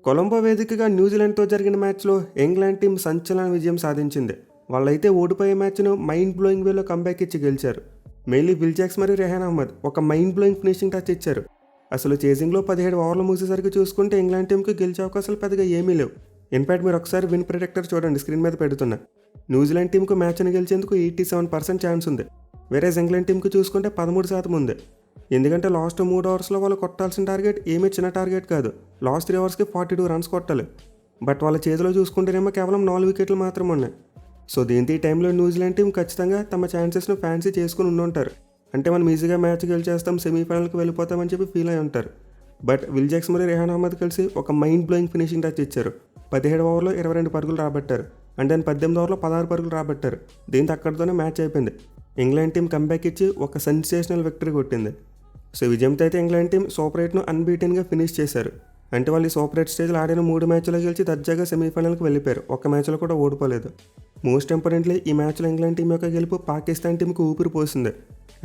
కొలంబో వేదికగా న్యూజిలాండ్తో జరిగిన మ్యాచ్లో ఇంగ్లాండ్ టీం సంచలన విజయం సాధించింది. వాళ్ళైతే ఓడిపోయే మ్యాచ్ను మైండ్ బ్లోయింగ్ వేలో కంబ్యాక్ ఇచ్చి గెలిచారు. మెయిన్లీ విల్ జాక్స్ మరియు రెహాన్ అహ్మద్ ఒక మైండ్ బ్లోయింగ్ ఫినిషింగ్ టచ్ ఇచ్చారు. అసలు చేజింగ్లో 17 ఓవర్లు ముగిసేసరికి చూసుకుంటే ఇంగ్లాండ్ టీంకి గెలిచే అవకాశాలు పెద్దగా ఏమీ లేవు. ఇన్ఫాక్ట్ మీరు ఒకసారి విన్ ప్రెడిక్టర్ చూడండి, స్క్రీన్ మీద పెడుతున్నా. న్యూజిలాండ్ టీంకు మ్యాచ్ని గెలిచేందుకు 87% ఛాన్స్ ఉంది. వేరేజ్ ఇంగ్లాండ్ టీంకి చూసుకుంటే 13% ఉంది. ఎందుకంటే లాస్ట్ 3 ఓవర్స్లో వాళ్ళు కొట్టాల్సిన టార్గెట్ ఏమీ చిన్న టార్గెట్ కాదు. లాస్ట్ 3 ఓవర్స్కి 42 రన్స్ కొట్టాలి. బట్ వాళ్ళ చేతిలో చూసుకుంటేనేమో కేవలం 4 వికెట్లు మాత్రమే ఉన్నాయి. సో దీంతో ఈ టైంలో న్యూజిలాండ్ టీం ఖచ్చితంగా తమ ఛాన్సెస్ను ఫ్యాన్సీ చేసుకుని ఉంటారు. అంటే మనం ఈజీగా మ్యాచ్ గెలిచేస్తాం, సెమీఫైనల్కి వెళ్ళిపోతామని చెప్పి ఫీల్ అయి ఉంటారు. బట్ విల్ జాక్స్ మరియు రెహాన్ అహ్మద్ కలిసి ఒక మైండ్ బ్లోయింగ్ ఫినిషింగ్ టచ్ ఇచ్చారు. 17 ఓవర్లో 22 పరుగులు రాబట్టారు. అండ్ దాని 18 ఓవర్లో 16 పరుగులు రాబట్టారు. దీంతో అక్కడితోనే మ్యాచ్ అయిపోయింది. ఇంగ్లాండ్ టీం కంబ్యాక్ ఇచ్చి ఒక సెన్సేషనల్ విక్టరీ కొట్టింది. సో విజయంతో అయితే ఇంగ్లాండ్ టీం సూపర్ 8ను అన్బీటెన్గా ఫినిష్ చేశారు. అంటే వాళ్ళు ఈ సూపర్ 8 స్టేజ్లో ఆడిన 3 మ్యాచ్లో గెలిచి దర్జాగా సెమీఫైనల్కి వెళ్ళిపోయారు. ఒక్క మ్యాచ్లో కూడా ఓడిపోలేదు. మోస్ట్ ఇంపార్టెంట్లీ ఈ మ్యాచ్లో ఇంగ్లాండ్ టీం యొక్క గెలుపు పాకిస్తాన్ టీంకి ఊపిరి పోసింది.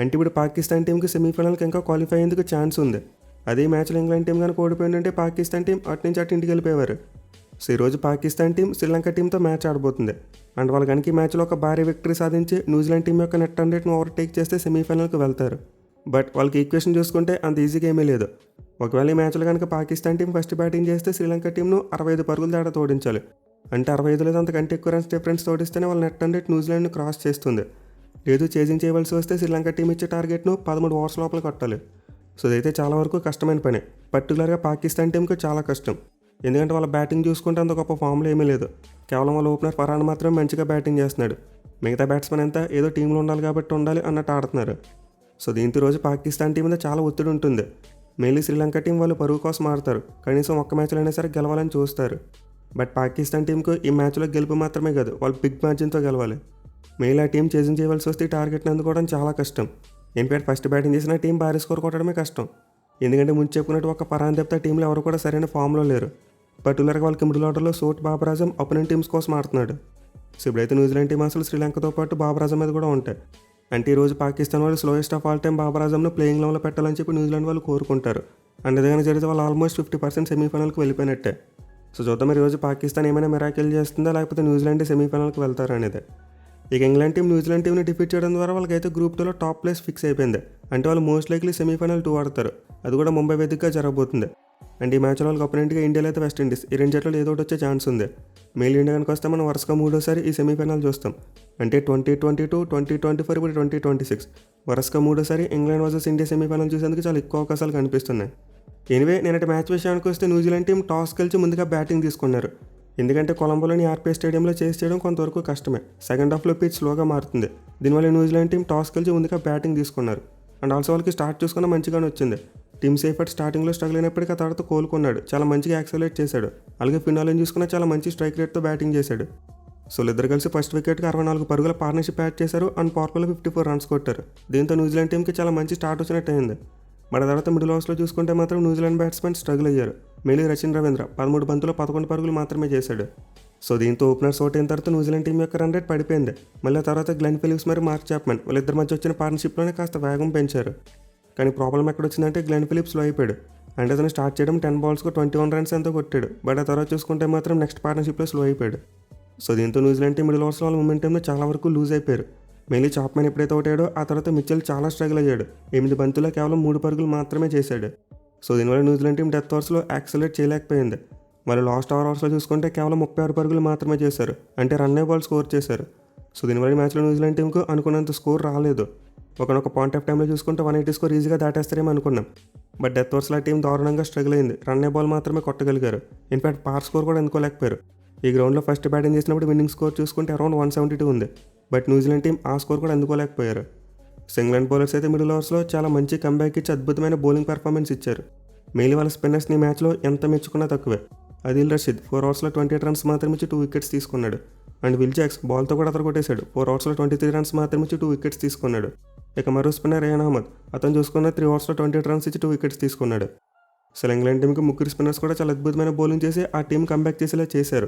అంటే ఇప్పుడు పాకిస్తాన్ టీంకి సెమీఫైనల్కి ఇంకా క్వాలిఫై అయ్యేందుకు ఛాన్స్ ఉంది. అదే మ్యాచ్లో ఇంగ్లాండ్ టీం కనుక ఓడిపోయిందంటే పాకిస్తాన్ టీం అటు నుంచి అటు ఇంటికి వెళ్ళిపోయేవారు. సో ఈరోజు పాకిస్తాన్ టీం శ్రీలంక టీంతో మ్యాచ్ ఆడబోతుంది. అండ్ వాళ్ళు కనుక ఈ మ్యాచ్లో ఒక భారీ విక్టరీ సాధించి న్యూజిలాండ్ టీం యొక్క నెట్ 100ను ఓవర్టేక్ చేస్తే సెమీఫైనల్కి వెళ్తారు. బట్ వాళ్ళకి ఈక్వేషన్ చూసుకుంటే అంత ఈజీగా ఏమీ లేదు. ఒకవేళ ఈ మ్యాచ్లో కనుక పాకిస్తాన్ టీం ఫస్ట్ బ్యాటింగ్ చేస్తే శ్రీలంక టీంను 65 పరుగుల తేడా తోడించాలి. అంటే 65 లేదు అంతకంటే ఎక్కువ రన్స్ డిఫరెన్స్ తోడిస్తేనే వాళ్ళ నెట్ 100 న్యూజిలాండ్ని క్రాస్ చేస్తుంది. లేదు చేజింగ్ చేయవలసి వస్తే శ్రీలంక టీం ఇచ్చే టార్గెట్ను 13 ఓవర్స్ లోపల కొట్టాలి. సో ఇదైతే చాలా వరకు కష్టమైన పని. పర్టికులర్గా పాకిస్తాన్ టీంకి చాలా కష్టం. ఎందుకంటే వాళ్ళ బ్యాటింగ్ చూసుకుంటే అంత గొప్ప ఫామ్లో ఏమీ లేదు. కేవలం వాళ్ళ ఓపెనర్ ఫర్హాన్ మాత్రమే మంచిగా బ్యాటింగ్ చేస్తున్నాడు. మిగతా బ్యాట్స్మెన్ అంతా ఏదో టీంలో ఉండాలి కాబట్టి ఉండాలి అన్నట్టు ఆడుతున్నారు. సో దీంతో రోజు పాకిస్తాన్ టీం మీద చాలా ఒత్తిడి ఉంటుంది. మెయిన్లీ శ్రీలంక టీం వాళ్ళు పరుగు కోసం ఆడతారు. కనీసం ఒక్క మ్యాచ్లో అయినా సరే గెలవాలని చూస్తారు. బట్ పాకిస్తాన్ టీంకు ఈ మ్యాచ్లో గెలుపు మాత్రమే కాదు, వాళ్ళు బిగ్ మార్జిన్తో గెలవాలి. మెయిన్ ఆ టీం చేజింగ్ చేయవలసి వస్తే ఈ టార్గెట్ని అందుకోవడం చాలా కష్టం. ఇన్ఫాక్ట్ ఫస్ట్ బ్యాటింగ్ చేసిన టీం భారీ స్కోర్ కొట్టడమే కష్టం. ఎందుకంటే ముందు చెప్పుకున్నట్టు ఒక ఫర్హాన్ తప్పితే టీంలో ఎవరు కూడా సరైన ఫామ్లో లేరు. పర్టికులర్గా వాళ్ళకి మిడిల్ ఆర్డర్లో సోట్ బాబర్ ఆజమ్ అపోనెంట్ టీమ్స్ కోసం ఆడుతున్నాడు. సో ఇప్పుడైతే న్యూజిలాండ్ టీం అసలు శ్రీలంకతో పాటు బాబర్ ఆజమ్ మీద కూడా ఉంటాయి. అంటే ఈరోజు పాకిస్తాన్ వాళ్ళు slowest of all time Babar ఆజమ్ను ప్లేయింగ్ లెవెల్లో పెట్టాలని చెప్పి న్యూజిలాండ్ వాళ్ళు కోరుకుంటారు. అండ్ అదేగానే జరిగితే వాళ్ళు ఆల్మోస్ట్ 50% సెమీఫైనల్కి వెళ్ళిపోయినట్టే. సో చూద్దాం ఈరోజు పాకిస్తాన్ ఏమైనా మిరాకిల్ చేస్తుందా లేకపోతే న్యూజిలాండ్ సెమీఫైనల్కి వెళ్తారా అనేది. ఇక ఇంగ్లాండ్ టీం న్యూజిలాండ్ టీంని డిఫీట్ చేయడం ద్వారా వాళ్ళకైతే గ్రూప్ 2లో టాప్ ప్లేస్ ఫిక్స్ అయిపోయింది. అంటే వాళ్ళు మోస్ట్ లైక్లీ సెమీఫైనల్ 2 ఆడతారు. అది కూడా ముంబై వేదికగా జరగబోతుంది. అండ్ ఈ మ్యాచ్లో వాళ్ళకి అపోనెంట్గా ఇండియాలో అయితే వెస్టిండీస్, ఈ రెండు జట్లు ఏదో ఒకటి వచ్చే ఛాన్స్ ఉంది. మెయిల్ ఇండియా కనుక వస్తే మనం వరుసగా 3వ ఈ సెమీఫైనల్ చూస్తాం. అంటే 2022, 2024, ఇప్పుడు 2026 వరుసగా 3వ ఇంగ్లాండ్ వర్సెస్ ఇండియా సెమీఫైనల్ చూసేందుకు చాలా ఎక్కువ అవకాశాలు కనిపిస్తున్నాయి. ఎనివే నేనంటే మ్యాచ్ విషయానికి వస్తే న్యూజిలాండ్ టీం టాస్ గెలిచి ముందుగా బ్యాటింగ్ తీసుకున్నారు. ఎందుకంటే కొలంబోలోని ఆర్పీఎస్ స్టేడియంలో చేసి చేయడం కొంతవరకు కష్టమే. సెకండ్ హాఫ్లో పిచ్ స్లోగా మారుతుంది. దీనివల్ల న్యూజిలాండ్ టీం టాస్ గెలిచి ముందుగా బ్యాటింగ్ తీసుకున్నారు. అండ్ ఆల్సో వాళ్ళకి స్టార్ట్ చూసుకున్న మంచిగానే వచ్చింది. టీమ్ సేఫర్ట్ స్టార్టింగ్లో స్ట్రగుల్ అయినప్పటికీ ఆ తర్వాత కోలుకున్నాడు. చాలా మంచిగా యాక్సలరేట్ చేశాడు. అలాగే ఫినాలిని చూసుకున్న చాలా మంచి స్ట్రైక్ రేట్తో బ్యాటింగ్ చేశాడు. సో ఇద్దరు కలిసి ఫస్ట్ వికెట్కి 64 పరుగుల పార్ట్నర్షిప్ యాడ్ చేశారు. అండ్ పవర్ ప్లేలో 54 రన్స్ కొట్టారు. దీంతో న్యూజిలాండ్ టీంకి చాలా మంచి స్టార్ట్ వచ్చినట్టు అయింది. మన తర్వాత మిడిల్ ఓవర్స్లో చూసుకుంటే మాత్రం న్యూజిలాండ్ బ్యాట్స్మెన్ స్ట్రగుల్ అయ్యారు. మెయిన్లీ రచిన్ రవీంద్ర 13 బంతుల్లో 11 పరుగులు మాత్రమే చేశాడు. సో దీంతో ఓపెనర్స్ అవుట్ అయిన తర్వాత న్యూజిలాండ్ టీం యొక్క రన్ రేట్ పడిపోయింది. మళ్ళీ తర్వాత గ్లెన్ ఫిలిప్స్ మరియు మార్క్ చాప్మన్ వాళ్ళిద్దరి మధ్య వచ్చిన పార్ట్నర్షిప్లోనే కాస్త వేగం పెంచారు. కానీ ప్రాబ్లం ఎక్కడ వచ్చిందంటే గ్లెన్ ఫిలిప్స్ స్లో అయిపోయాడు. అంటే అతను స్టార్ట్ చేయడం 10 బాల్స్కు 21 రన్స్ ఎంతో కొట్టాడు. బట్ ఆ తర్వాత చూసుకుంటే మాత్రం నెక్స్ట్ పార్ట్నర్షిప్లో స్లో అయిపోయాడు. సో దీంతో న్యూజిలాండ్ టీం మిడిల్ ఓవర్స్లో వాళ్ళ మూమెంటంలో చాలా వరకు లూజ్ అయిపోయారు. మెయిన్లీ చాప్మన్ ఎప్పుడైతే అవుతాడో ఆ తర్వాత మిచెల్ చాలా స్ట్రగుల్ అయ్యాడు. 8 బంతుల్లో కేవలం 3 పరుగులు మాత్రమే చేశాడు. సో దీనివల్ల న్యూజిలాండ్ టీం డెత్ ఓవర్స్లో యాక్సలరేట్ చేయలేకపోయింది. వాళ్ళు లాస్ట్ ఓవర్స్లో చూసుకుంటే కేవలం 36 పరుగులు మాత్రమే చేశారు. అంటే రన్నే బాల్ స్కోర్ చేశారు. సో దీనివల్ల మ్యాచ్లో న్యూజిలాండ్ టీంకు అనుకున్నంత స్కోర్ రాలేదు. ఒకనొక పాయింట్ ఆఫ్ టైంలో చూసుకుంటే 180 స్కోర్ ఈజీగా దాటేస్తారేమో అనుకున్నాం. బట్ డెత్ ఓవర్స్లో టీం దారుణంగా స్ట్రగుల్ అయింది. రన్నే బాల్ మాత్రమే కొట్టగలిగారు. ఇన్ఫాక్ట్ పార్ స్కోర్ కూడా అందుకోలేకపోయారు. ఈ గ్రౌండ్లో ఫస్ట్ బ్యాటింగ్ చేసినప్పుడు విన్నింగ్ స్కోర్ చూసుకుంటే అరౌండ్ 172 ఉంది. బట్ న్యూజిలాండ్ టీం ఆ స్కోర్ కూడా అందుకోలేకపోయారు. ఇంగ్లాండ్ బౌలర్స్ అయితే మిడిల్ ఓవర్స్లో చాలా మంచి కంబ్యాక్ ఇచ్చి అద్భుతమైన బౌలింగ్ పర్ఫార్మెన్స్ ఇచ్చారు. మెయిన్లీ వాళ్ళ స్పిన్నర్స్ని మ్యాచ్లో ఎంత మెచ్చుకున్నా తక్కువే. అదిల్ రషీద్ 4 ఓవర్స్లో 28 రన్స్ మాత్రమే ఇచ్చి 2 వికెట్స్ తీసుకున్నాడు. అండ్ విల్ జాక్స్ బాల్తో కూడా అతను కొట్టేశాడు. 4 ఓవర్స్లో 23 రన్స్ మాత్రమే ఇచ్చి 2 వికెట్స్ తీసుకున్నాడు. ఇక మరో స్పిన్నర్ రెహాన్ అహ్మద్ అతను చూసుకున్న 3 ఓవర్స్లో 28 రన్స్ ఇచ్చి 2 వికెట్స్ తీసుకున్నాడు. అసలు ఇంగ్లాండ్ టీంకి ముగ్గురు స్పిన్నర్స్ కూడా చాలా అద్భుతమైన బౌలింగ్ చేసి ఆ టీం కంబ్యాక్ చేసేలా చేశారు.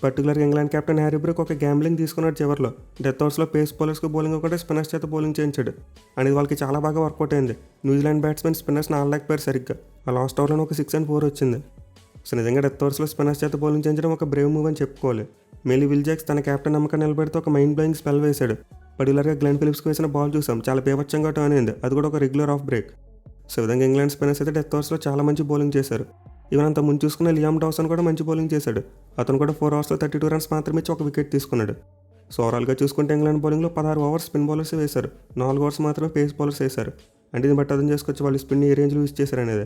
పర్టికులర్గా ఇంగ్లాండ్ కెప్టెన్ హ్యారీ బ్రూక్ ఒక గ్యాంబ్లింగ్ తీసుకున్నాడు చివరిలో. డెత్ ఓవర్స్లో పేస్ బౌలర్స్కి బౌలింగ్ ఒకటే స్పిన్నర్స్ చేత బౌలింగ్ చేయించాడు. అనేది వాళ్ళకి చాలా బాగా వర్కౌట్ అయింది. న్యూజిలాండ్ బ్యాట్స్మెన్ స్పిన్నర్స్ని ఆడలేకపోయారు సరిగ్గా. ఆ లాస్ట్ ఓవర్లో ఒక 6 and 4 వచ్చింది. సో నిజంగా డెత్ ఓవర్స్లో స్పిన్నర్స్ చేత బౌలింగ్ చేయించడం ఒక బ్రేవ్ మూవ్ అని చెప్పుకోవాలి. మేలీ విల్ జాక్స్ తన కెప్టెన్ నమ్మకాన్ని నిలబెడితే ఒక మైండ్ బ్లోయింగ్ స్పెల్ వేశాడు. పర్టికులర్గా గ్లెన్ ఫిలిప్స్కి వేసిన బాల్ చూసాం, చాలా బీభత్సంగా టర్న్ అయింది, అది కూడా ఒక రెగ్యులర్ ఆఫ్ బ్రేక్. సో విధంగా ఇంగ్లాండ్ స్పిన్నర్స్ అయితే డెత్ ఓవర్స్లో చాలా మంచి బౌలింగ్ చేశారు. ఈవెన్ అంత ముందు చూసుకున్న లియామ్ డౌసన్ కూడా మంచి బౌలింగ్ చేశాడు. అతను కూడా 4 ఓవర్స్లో 32 రన్స్ మాత్రమే ఇచ్చి ఒక వికెట్ తీసుకున్నాడు. సో ఓవరాల్గా చూసుకుంటే ఇంగ్లాండ్ బౌలింగ్లో 16 ఓవర్స్ స్పిన్ బౌలర్స్ వేశారు, 4 ఓవర్స్ మాత్రమే పేస్ బౌలర్స్ వేశారు. అంటే దీన్ని బట్టి అర్థం చేసుకోవచ్చు వాళ్ళు స్పిన్ ఏ రేంజ్లో యూజ్ చేశారు అనేది.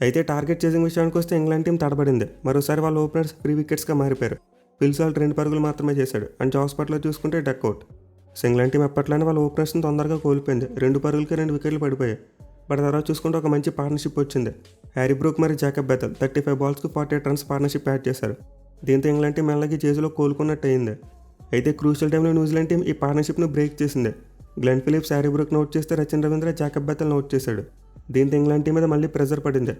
అయితే టార్గెట్ చేసింగ్ విషయానికి వస్తే ఇంగ్లాండ్ టీం తడబడింది. మరోసారి వాళ్ళ ఓపెనర్స్ 3 వికెట్స్గా మారిపోయారు. ఫిల్ సాల్ట్ 2 పరుగులు మాత్రమే చేశాడు అండ్ జాస్ బట్లర్ చూసుకుంటే డక్అవుట్. సో ఇంగ్లాండ్ టీం ఎప్పట్లానే వాళ్ళ ఓపెనర్స్ని తొందరగా కోల్పోయింది. 2 పరుగులకి 2 వికెట్లు పడిపోయాయి. బట్ తర్వాత చూసుకుంటే ఒక మంచి పార్ట్నర్షిప్ వచ్చింది. హ్యారీ బ్రూక్ మరియు Jacob Bethell 35 బాల్స్కి 48 runs partnership add చేశారు. దీంతో ఇంగ్లాండ్ టీం మెల్లగా చేతిలో కోలుకున్నట్టు అయింది. అయితే క్రూషియల్ టైంలో న్యూజిలాండ్ టీం ఈ పార్ట్నర్షిప్ను బ్రేక్ చేసింది. గ్లెన్ ఫిలిప్స్ హ్యారీ బ్రూక్ను అవుట్ చేస్తే రచిన్ రవీంద్ర జాకబ్ బెథెల్ను అవుట్ చేశాడు. దీంతో ఇంగ్లాండ్ టీం మీద మళ్ళీ ప్రెజర్ పడింది.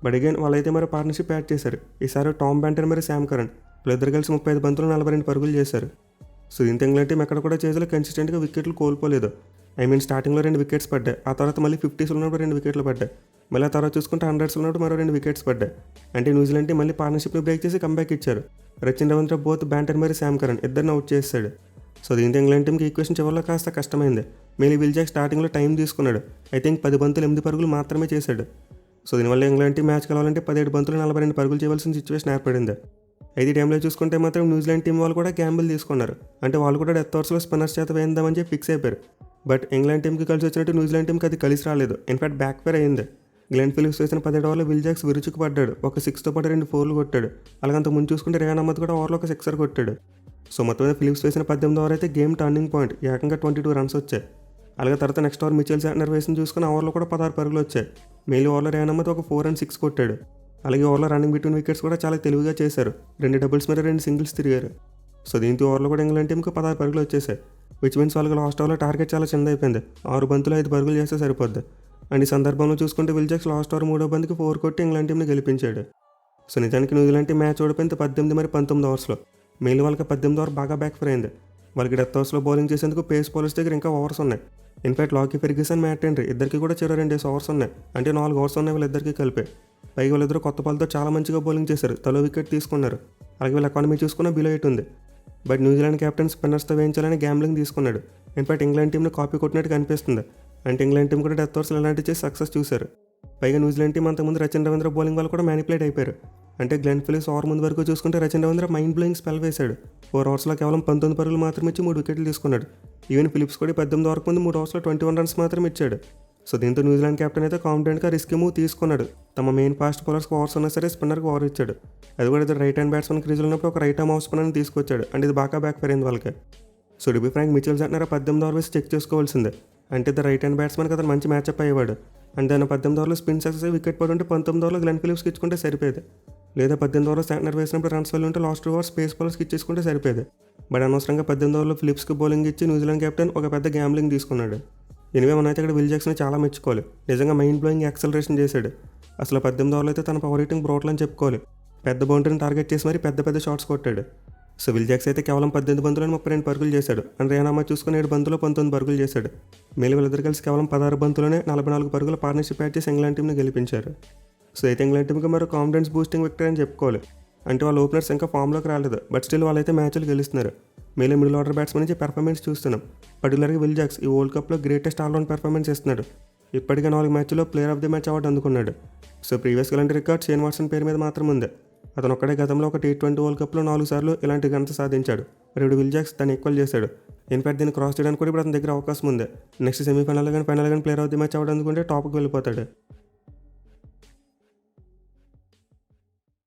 బట్ అగైన్ వాళ్ళైతే మరి పార్ట్నర్షిప్ యాడ్ చేశారు. ఈసారి టామ్ బ్యాంటర్ మరియు శామ్ కరణ్ వీళ్ళిద్దరు కలిసి 35 బంతులు 42 పరుగులు చేశారు. సో దీంతో ఇంగ్లాండ్ టీం ఎక్కడ కూడా చేతిలో కన్సిస్టెంట్గా వికెట్లు కోల్పోలేదు. స్టార్టింగ్లో 2 వికెట్స్ పడ్డాయి, ఆ తర్వాత మళ్ళీ 50s ఉన్నప్పుడు 2 వికెట్లు పడ్డాయి, మళ్ళీ ఆ తర్వాత చూసుకుంటే 100s ఉన్నప్పుడు మరో 2 వికెట్స్ పడ్డాయి. అంటే న్యూజిలాండ్ టీం మళ్ళీ పార్ట్నర్షిప్ని బ్రేక్ చేసి కంబ్యాక్ ఇచ్చారు. రచిన్ రవీంద్ర బోత్ బ్యాంటర్ మరియు శామ్ కరణ్ ఇద్దరిని అవుట్ చేశాడు. సో దీంతో ఇంగ్లాండ్ టీంకి ఈక్వేషన్ చివరిలో కాస్త కష్టమైంది. మేలీ విల్ జాక్స్ స్టార్టింగ్లో టైం తీసుకున్నాడు. ఐ థింక్ 10 బంతులు 8 పరుగులు మాత్రమే చేశాడు. సో దీనివల్ల ఇంగ్లాండ్ టీం మ్యాచ్ గెలవాలంటే 17 బంతులు 42 పరుగులు చేయవలసిన సిచ్యువేషన్ ఏర్పడింది. అయితే ఈ టైంలో చూసుకుంటే మాత్రం న్యూజిలాండ్ టీం వాళ్ళు కూడా గ్యాంబుల్ తీసుకున్నారు. అంటే వాళ్ళు కూడా డెత్ ఓవర్స్లో స్పిన్నర్స్ చేత వేయిందామని చెప్పి ఫిక్స్ అయిపోయారు. బట్ ఇంగ్లాండ్ టీంకి కలిసి వచ్చినట్టు న్యూజిలాండ్ టీంకి అది కలిసి రాలేదు. ఇన్ఫాక్ట్ బ్యాక్ ఫైర్ అయింది. గ్లెన్ ఫిలిప్స్ వేసిన 17 ఓవర్లో విల్ జాక్స్ విరుచుకు పడ్డాడు. ఒక 6తో పాటు 2 4లు కొట్టాడు. అలాగంత ముందు చూసుకుంటే రేహాన్ అహ్మద్ కూడా ఓవర్లో ఒక 6 కొట్టాడు. సో మొత్తం మీద ఫిలిప్స్ వేసిన 18 ఓవర్ అయితే గేమ్ టర్నింగ్ పాయింట్, ఏకంగా 22 రన్స్ వచ్చాయి. అలాగే తర్వాత నెక్స్ట్ ఓవర్ మిచెల్ శాంట్నర్ వేసిన చూసుకుని ఆ ఓవర్లో కూడా 16 పరుగులు వచ్చాయి. మేలీ ఓవర్లో రేహాన్ అహ్మద్ ఒక 4 and 6 కొట్టాడు. అలాగే ఓవర్లో రన్నింగ్ బిట్వీన్ వికెట్స్ కూడా చాలా తెలివిగా చేశారు. 2 డబుల్స్ మీద 2 సింగిల్స్ తిరిగారు. సో దీంతో ఓవర్లో కూడా ఇంగ్లాండ్ టీంకి 16 పరుగులు వచ్చేసాయి. విచ్ మీన్స్ వాళ్ళకి లాస్ట్ ఓవర్లో టార్గెట్ చాలా చిన్న అయిపోయింది. 6 బంతులు 5 పరుగులు చేస్తే సరిపోద్ది. అండ్ ఈ సందర్భంలో చూసుకుంటే విల్ జాక్స్ లాస్ట్ ఓవర్ 3వ బంతికి 4 కొట్టి ఇంగ్లాండ్ టీంని గెలిపించాడు. సో నిజానికి న్యూజిలాండ్ టీం మ్యాచ్ ఓడిపోయింది 18 మరియు 19 ఓవర్స్లో. మేలీ వాళ్ళకి 18 ఓవర్ బాగా బ్యాక్ ఫైర్ అయింది. వాళ్ళకి డెత్ ఓవర్స్లో బౌలింగ్ చేసేందుకు పేస్ బౌలర్స్ దగ్గర ఇంకా ఓవర్స్ ఉన్నాయి. In fact Lockie Ferguson, Matt Henry ఇద్దరికి కూడా చెరో 2 ఓవర్స్ ఉన్నాయి. అంటే 4 ఓవర్స్ ఉన్నాయి వీళ్ళిద్దరికి కలిపి. పైగా వాళ్ళిద్దరు కొత్త బాల్తో చాలా మంచిగా బౌలింగ్ చేశారు, తలో వికెట్ తీసుకున్నారు. అలాగే వీళ్ళ ఎకానమీ చూసుకున్న బిలో 8 ఉంది. బట్ న్యూజిలాండ్ కెప్టెన్ స్పిన్నర్స్తో వేయించాలని గ్యాంబ్లింగ్ తీసుకున్నాడు. ఇన్ఫాక్ట్ ఇంగ్లాండ్ టీంని కాపీ కొట్టినట్టు కనిపిస్తుంది. అంటే ఇంగ్లాండ్ టీం కూడా డెత్ ఓవర్స్లో ఇలాంటివి చేసి సక్సెస్ చూశారు. పైగా న్యూజిలాండ్ టీం అంతకుముందు రచిన్ రవీంద్ర బౌలింగ్ వాళ్ళు కూడా మ్యానిపులేట్ అయిపోయారు. అంటే గ్లెన్ ఫిలిప్స్ ఓవర్ ముందు వరకు చూసుకుంటే Rachin Ravindra mind blowing spell వేశాడు. 4 ఓవర్స్లో కేవలం 19 పరుగులు మాత్రమే ఇచ్చి 3 వికెట్లు తీసుకున్నాడు. ఈవెన్ ఫిలిప్స్ కూడా 18 వరకు ముందు 3 ఓవర్స్లో 21 రన్స్ మాత్రమే ఇచ్చాడు. సో దీంతో న్యూజిలాండ్ కెప్టెన్ అయితే కాన్ఫిడెంట్గా రిస్క్ మూవ్ తీసుకున్నాడు. తమ మెయిన్ ఫాస్ట్ బౌలర్స్కి ఓవర్స్ ఉన్నా సరే స్పిన్నర్కి ఓవర్ ఇచ్చాడు. అది కూడా ఇద్దరు రైట్ హ్యాండ్ బ్యాట్స్మెన్ క్రీజులు ఉన్నప్పుడు ఒక రైట్ ఆర్మ్ ఆఫ్ స్పిన్నర్ని తీసుకొచ్చాడు. అండ్ ఇది బాగా బ్యాక్ ఫైర్ అయింది వాళ్ళకి. So to be frank Mitchell Santner 18 over వేసి చెక్ చేసుకోవాల్సిందే. అంటే ఇద్దరు రైట్ హ్యాండ్ బ్యాట్స్మెన్కి అతను మంచి మ్యాచ్అప్ అయ్యేవాడు. అంటే దాని 18 ఓవర్లో స్పిన్ సక్సెస్ వికెట్ పడి ఉంటే 19 ఓవర్లో గ్లెన్ ఫిలిప్స్కి ఇచ్చుకుంటే సరిపోయేది. లేదా 18 ఓవర్లో శాంట్నర్ వేసినప్పుడు రన్స్ వెళ్ళి ఉంటే లాస్ట్ 2 ఓవర్స్ స్పేస్ బౌలర్స్కి ఇచ్చేసుకుంటే సరిపోయేది. బట్ అనవసరంగా 18 ఓవర్లో ఫిలిప్స్కి బౌలింగ్ ఇచ్చి న్యూజిలాండ్ కెప్టెన్ ఒక పెద్ద గ్యాంబ్లింగ్ తీసుకున్నాడు. ఎనివే మనైతే ఇక్కడ విల్ జాక్స్ని చాలా మెచ్చుకోవాలి. నిజంగా మైండ్ బ్లోయింగ్ యాక్సలరేషన్ చేశాడు. అసలు 18 ఓవర్లో అయితే తన పవర్ హిట్టింగ్ బ్రోటల్ అని చెప్పుకోవాలి. పెద్ద బౌండరీని టార్గెట్ చేసి మరి పెద్ద షాట్స్ కొట్టాడు. సో విల్ జాక్స్ అయితే కేవలం 18 బంతులను 32 పరుగులు చేశాడు. అండ్ రేహాన్ అహ్మద్ చూసుకుని 7 బంతుల్లో 19 పరుగులు చేశాడు. మేలీ వీళ్ళిద్దరు కలిసి కేవలం 16 బంతుల్లోనే 44 పరుగుల పార్ట్నర్షిప్ యాడ్ చేసి ఇంగ్లాండ్ టీంని గెలిపించారు. సో అయితే ఇంగ్లాండ్ టీంకి మరో కాన్ఫిడెన్స్ బూస్టింగ్ విక్టరీ అని చెప్పుకోవాలి. అంటే వాళ్ళ ఓపెనర్స్ ఇంకా ఫామ్లోకి రాలేదు, బట్ స్టిల్ వాళ్ళైతే మ్యాచ్లు గెలుస్తున్నారు. మేలీ మిడిల్ ఆర్డర్ బ్యాట్స్మెన్ నుంచి పెర్ఫార్మెన్స్ చూస్తున్నాం. పర్టికులర్గా విల్ జాక్స్ ఈ వరల్డ్ కప్లో గ్రేటెస్ట్ ఆల్రౌండ్ పెర్ఫార్మెన్స్ ఇస్తున్నాడు. ఇప్పటికే 4 మ్యాచ్ల్లో player of the match award అందుకున్నాడు. సో ప్రీవియస్గా ఇలాంటి రికార్డ్ షేన్ వాట్సన్ పేరు మీద మాత్రం ఉంది. అతను ఒక్కడే గతంలో ఒక T20 వరల్డ్ కప్లో 4 సార్లు ఇలాంటి ఘనత సాధించాడు. మరి ఇప్పుడు విల్ జాక్స్ దాన్ని ఈక్వల్ చేశాడు. ఇన్ఫాక్ట్ దీన్ని క్రాస్ చేయడానికి కూడా ఇప్పుడు అతని దగ్గర అవకాశం ఉంది. నెక్స్ట్ సెమీఫైనల్ కానీ ఫైనల్ కానీ player of the match award అందుకుంటే టాప్కి వెళ్ళిపోతాడు.